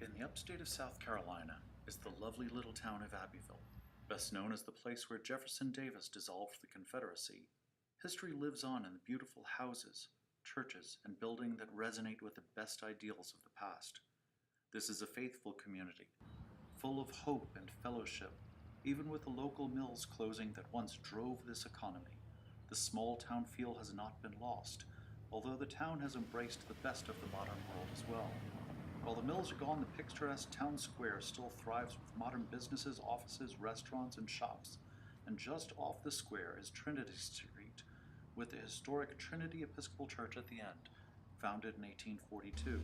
In the upstate of South Carolina is the lovely little town of Abbeville. Best known as the place where Jefferson Davis dissolved the Confederacy, history lives on in the beautiful houses, churches, and buildings that resonate with the best ideals of the past. This is a faithful community, full of hope and fellowship, even with the local mills closing that once drove this economy. The small town feel has not been lost, although the town has embraced the best of the modern world as well. While the mills are gone, the picturesque town square still thrives with modern businesses, offices, restaurants, and shops. And just off the square is Trinity Street, with the historic Trinity Episcopal Church at the end, founded in 1842.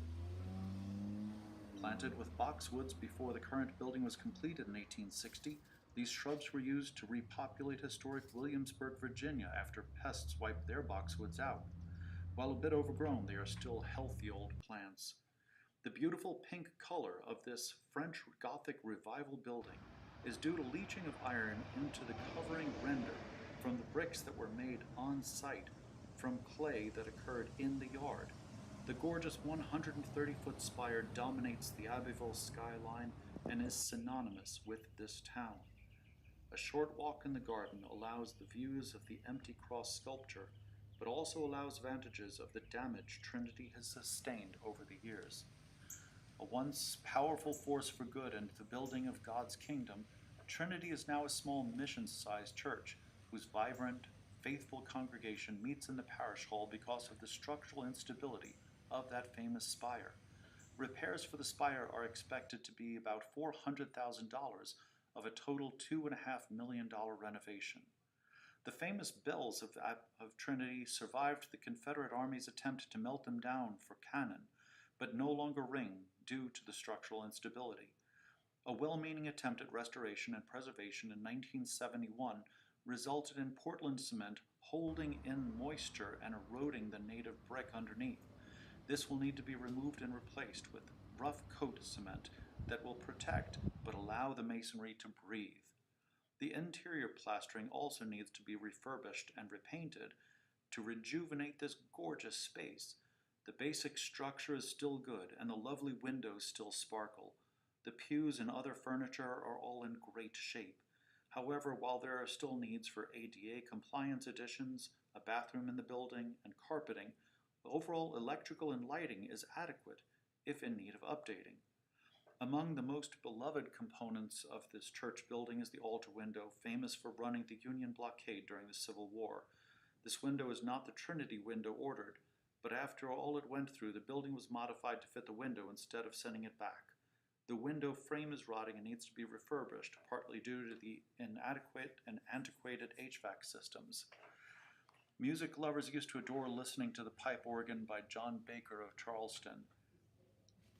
Planted with boxwoods before the current building was completed in 1860, these shrubs were used to repopulate historic Williamsburg, Virginia after pests wiped their boxwoods out. While a bit overgrown, they are still healthy old plants. The beautiful pink color of this French Gothic Revival building is due to leaching of iron into the covering render from the bricks that were made on site from clay that occurred in the yard. The gorgeous 130-foot spire dominates the Abbeville skyline and is synonymous with this town. A short walk in the garden allows the views of the empty cross sculpture, but also allows vantages of the damage Trinity has sustained over the years. A once powerful force for good and the building of God's kingdom, Trinity is now a small mission-sized church whose vibrant, faithful congregation meets in the parish hall because of the structural instability of that famous spire. Repairs for the spire are expected to be about $400,000 of a total $2.5 million renovation. The famous bells of Trinity survived the Confederate Army's attempt to melt them down for cannon, but no longer ring due to the structural instability. A well-meaning attempt at restoration and preservation in 1971 resulted in Portland cement holding in moisture and eroding the native brick underneath. This will need to be removed and replaced with rough coat cement that will protect but allow the masonry to breathe. The interior plastering also needs to be refurbished and repainted to rejuvenate this gorgeous space. The basic structure is still good, and the lovely windows still sparkle. The pews and other furniture are all in great shape. However, while there are still needs for ADA compliance additions, a bathroom in the building, and carpeting, the overall electrical and lighting is adequate, if in need of updating. Among the most beloved components of this church building is the altar window, famous for running the Union blockade during the Civil War. This window is not the Trinity window ordered, but after all it went through, the building was modified to fit the window instead of sending it back. The window frame is rotting and needs to be refurbished, partly due to the inadequate and antiquated HVAC systems. Music lovers used to adore listening to the pipe organ by John Baker of Charleston,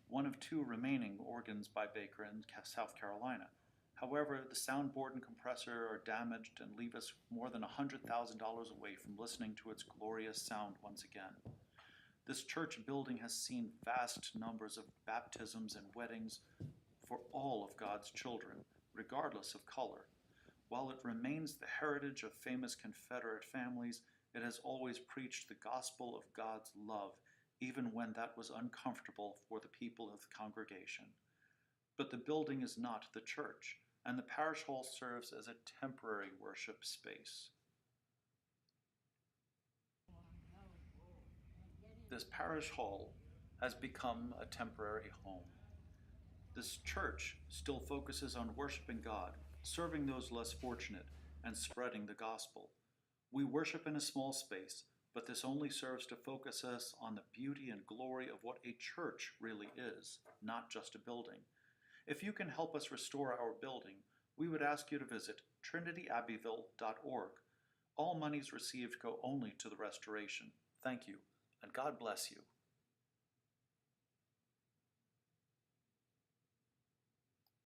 one of two remaining organs by Baker in South Carolina. However, the soundboard and compressor are damaged and leave us more than $100,000 away from listening to its glorious sound once again. This church building has seen vast numbers of baptisms and weddings for all of God's children, regardless of color. While it remains the heritage of famous Confederate families, it has always preached the gospel of God's love, even when that was uncomfortable for the people of the congregation. But the building is not the church, and the parish hall serves as a temporary worship space. This parish hall has become a temporary home. This church still focuses on worshiping God, serving those less fortunate, and spreading the gospel. We worship in a small space, but this only serves to focus us on the beauty and glory of what a church really is, not just a building. If you can help us restore our building, we would ask you to visit TrinityAbbeville.org. All monies received go only to the restoration. Thank you, and God bless you.